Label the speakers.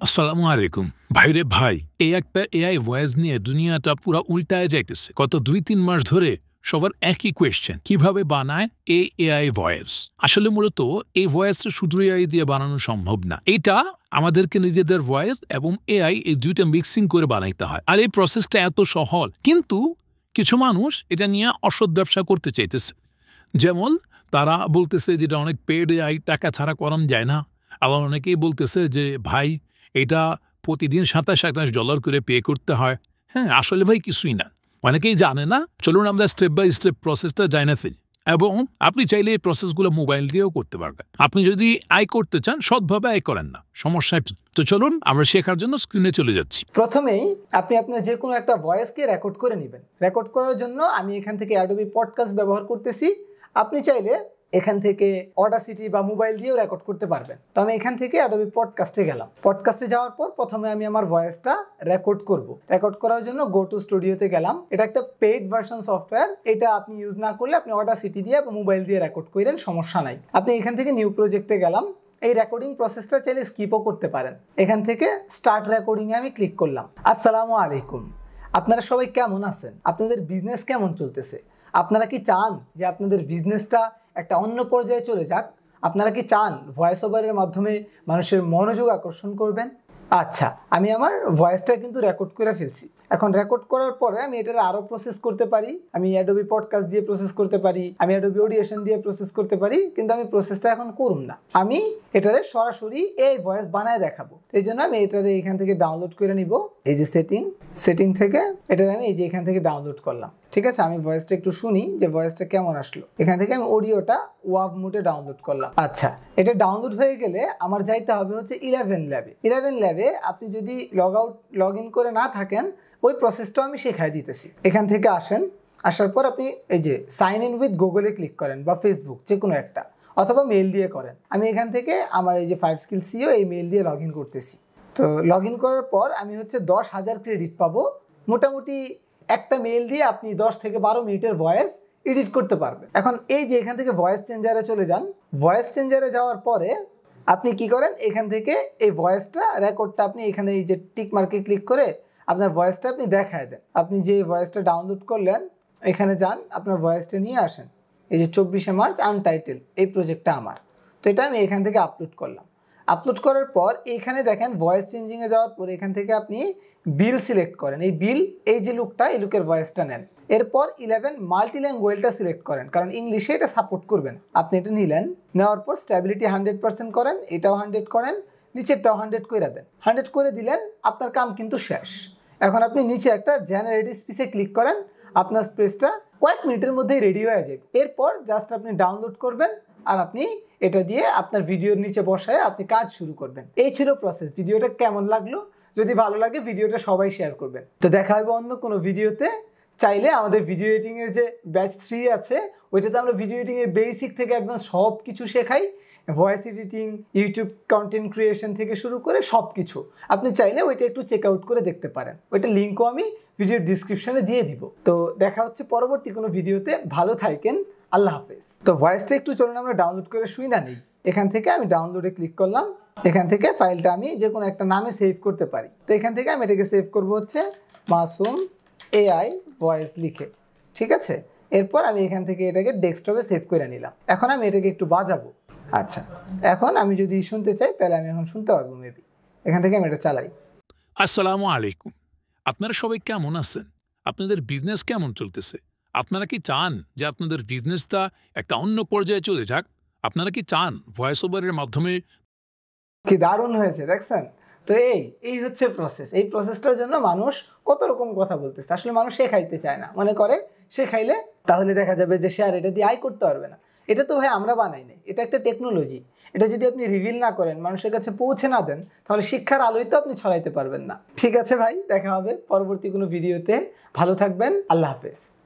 Speaker 1: আসসালামু আলাইকুম ভাইরে ভাই এই একটা এআই ভয়েস নিয়ে দুনিয়াটা পুরো উল্টায় যাইতেছে। গত ২-৩ মাস ধরে সবার একই কোয়েশ্চেন, কিভাবে বানায় এই এআই ভয়েস। আসলে মূলত এই ভয়েসটা শুধু এআই দিয়ে বানানো সম্ভব না। এটা আমাদেরকে নিজেদের ভয়েস এবং এআই এই দুইটা মিক্সিং করে বানাইতে হয়। আর এই প্রসেসটা এত সহজ, কিন্তু কিছু মানুষ এটা নিয়ে অসৎ ব্যবসা করতে চাইতেছে। যেমন তারা বলতেছে যেটা অনেক পেড এআই, টাকা ছাড়া করানো যায় না। আবার অনেকেই বলতেছে যে ভাই এটা প্রতিদিন $২৭ করে পে করতে হয়। হ্যাঁ, আসলে ভাই কিছুই না, অনেকেই জানে না। চলুন আমরা স্টেপ বাই স্টেপ প্রসেসটা জানা ফেলি, এবং আপনি চাইলে এই প্রসেসগুলো মোবাইল দিয়েও করতে পারবেন। আপনি যদি আয় করতে চান, সৎভাবে আয় করেন না, সমস্যা। তো চলুন আমরা শেখার জন্য স্ক্রিনে চলে যাচ্ছি।
Speaker 2: প্রথমেই আপনি আপনার যে কোনো একটা ভয়েসকে রেকর্ড করে নেবেন। রেকর্ড করার জন্য আমি এখান থেকে অ্যাডোবি পডকাস্ট ব্যবহার করতেছি। আপনি চাইলে এখান থেকে অডাসিটি বা মোবাইল দিয়েও রেকর্ড করতে পারবেন। তো আমি এখান থেকে অ্যাডোবি পডকাস্টে গেলাম। পডকাস্টে যাওয়ার পর প্রথমে আমি আমার ভয়েসটা রেকর্ড করব। রেকর্ড করার জন্য গো টু স্টুডিওতে গেলাম। এটা একটা পেইড ভার্সন সফটওয়্যার। এটা আপনি ইউজ না করলে আপনি অডাসিটি দিয়ে বা মোবাইল দিয়ে রেকর্ড করেন, সমস্যা নাই। আপনি এখান থেকে নিউ প্রজেক্টে গেলাম। এই রেকর্ডিং প্রসেসটা চাইলে স্কিপও করতে পারেন। এখান থেকে স্টার্ট রেকর্ডিংয়ে আমি ক্লিক করলাম। আসসালামু আলাইকুম, আপনারা সবাই কেমন আছেন? আপনাদের বিজনেস কেমন চলতেছে? আপনারা কি চান যে আপনাদের বিজনেসটা একটা অন্য পর্যায়ে চলে যাক? আপনারা কি চান ভয়েস ওভারের মাধ্যমে মানুষের মনোযোগ আকর্ষণ করবেন? আচ্ছা, আমি আমার ভয়েসটা কিন্তু রেকর্ড করে ফেলছি। এখন রেকর্ড করার পরে আমি এটার আরও প্রসেস করতে পারি। আমি অ্যাডোবি পডকাস্ট দিয়ে প্রসেস করতে পারি, আমি অ্যাডোবি অডিয়েশন দিয়ে প্রসেস করতে পারি, কিন্তু আমি প্রসেসটা এখন করুম না। আমি এটারে সরাসরি এই ভয়েস বানায় দেখাবো। এই জন্য আমি এটারে এখান থেকে ডাউনলোড করে নিব। এই যে সেটিং থেকে এটারে আমি এই যে এখান থেকে ডাউনলোড করলাম। ঠিক আছে, আমি ভয়েসটা একটু শুনি যে ভয়েসটা কেমন আসলো। এখান থেকে আমি অডিওটা ওয়াভ মোডে ডাউনলোড করলাম। আচ্ছা, এটা ডাউনলোড হয়ে গেলে আমার যাইতে হবে হচ্ছে 11 ল্যাবে। 11 ল্যাবে আপনি যদি লগ ইন করে না থাকেন, ওই প্রসেসটাও আমি শেখাই দিতেছি। এখান থেকে আসার পর আপনি এই যে সাইন ইন উইথ গুগলে ক্লিক করেন বা ফেসবুক, যে কোনো একটা, অথবা মেল দিয়ে করেন। আমি এখান থেকে আমার এই যে 5 স্কিল সিও এই মেল দিয়ে লগ ইন করতেছি। তো লগ ইন করার পর আমি হচ্ছে 10,000 ক্রেডিট পাবো। মোটামুটি একটা মেল দিয়ে আপনি 10 থেকে 12 মিনিটের ভয়েস এডিট করতে পারবেন। এখন এই যে এখান থেকে ভয়েস চেঞ্জারে চলে যান। ভয়েস চেঞ্জারে যাওয়ার পরে আপনি কি করেন, এখান থেকে এই ভয়েসটা রেকর্ডটা আপনি এখানে এই যে টিক মার্কে ক্লিক করে আপনার ভয়েসটা আপনি দেখায় দেন। আপনি যে ভয়েসটা ডাউনলোড করলেন এখানে যান, আপনার ভয়েসটা নিয়ে আসেন। এই যে 24শে মার্চ আনটাইটেল, এই প্রজেক্টটা আমার। তো এটা আমি এখান থেকে আপলোড করলাম। আপলোড করার পর এইখানে দেখেন ভয়েস চেঞ্জিংয়ে যাওয়ার পর এখান থেকে আপনি বিল সিলেক্ট করেন। এই বিল, এই যে লুকটা, এই লুকের ভয়েসটা নেন। এরপর 11 মাল্টিল্যাঙ্গুয়েজটা সিলেক্ট করেন, কারণ ইংলিশে এটা সাপোর্ট করবে না। আপনি এটা নিলেন, নেওয়ার পর স্ট্যাবিলিটি 100% করেন, এটাও 100 করেন, নিচেরটাও 100 করে দেন। 100 করে দিলেন, আপনার কাম কিন্তু শেষ। এখন আপনি নিচে একটা জেনারেট স্পিচে ক্লিক করেন, আপনার স্পেসটা কয়েক মিনিটের মধ্যেই রেডি হয়ে যাবে। এরপর জাস্ট আপনি ডাউনলোড করবেন আর আপনি এটা দিয়ে আপনার ভিডিওর নিচে বসায় আপনি কাজ শুরু করবেন। এই ছিল প্রসেস। ভিডিওটা কেমন লাগলো? যদি ভালো লাগে ভিডিওটা সবাই শেয়ার করবেন। তো দেখা হবে অন্য কোনো ভিডিওতে। চাইলে আমাদের ভিডিও এডিটিংয়ের যে ব্যাচ 3 আছে, ওইটাতে আমরা ভিডিও এডিটিংয়ের বেসিক থেকে অ্যাডভান্স সব কিছু শেখাই। Voice editing, YouTube content creation থেকে শুরু করে সব কিছু। আপনি চাইলে ওইটা একটু চেক আউট করে দেখতে পারেন। ওইটা লিঙ্কও আমি ভিডিওর ডিসক্রিপশানে দিয়ে দিব। তো দেখা হচ্ছে পরবর্তী কোনো ভিডিওতে। ভালো থাকেন, আল্লাহ হাফেজ। তো ভয়েসটা একটু চলুন আমরা ডাউনলোড করে শুই না নিই। এখান থেকে আমি ডাউনলোডে ক্লিক করলাম। এখান থেকে ফাইলটা আমি যে কোনো একটা নামে সেভ করতে পারি। তো এখান থেকে আমি এটাকে সেভ করবো হচ্ছে মাসুম এআই ভয়েস লিখে। ঠিক আছে, এরপর আমি এখান থেকে এটাকে ডেস্কটপে সেভ করে নিলাম। এখন আমি এটাকে একটু বাজাবো। আচ্ছা, এখন আমি যদি শুনতে চাই তাহলে আমি এখন শুনতে পারবো মেবি। এখান থেকে আমি এটা চালাই।
Speaker 1: আসসালামু আলাইকুম, আপনারা সবাই কেমন আছেন? আপনাদের বিজনেস কেমন চলতেছে? আপনারা কি চান যে আপনাদের বিজনেসটা একটা অন্য পর্যায়ে চলে যাক? আপনারা কি চান ভয়েস ওভারের মাধ্যমে?
Speaker 2: কি দারুণ হয়েছে, দেখছেন? তো এই হচ্ছে প্রসেস। এই প্রসেসটার জন্য মানুষ কত রকম কথা বলতেছে। আসলে মানুষ শেখাইতে চায় না, মনে করে শেখাইলে তাহলে দেখা যাবে যে সে আর এটা দিয়ে আয় করতে পারবে না। এটা তো ভাই আমরা বানাই নাই, এটা একটা টেকনোলজি। এটা যদি আপনি রিভিল না করেন, মানুষের কাছে পৌঁছে না দেন, তাহলে শিক্ষার আলোয় তো আপনি ছড়াইতে পারবেন না। ঠিক আছে ভাই, দেখা হবে পরবর্তী কোনো ভিডিওতে। ভালো থাকবেন, আল্লাহ হাফেজ।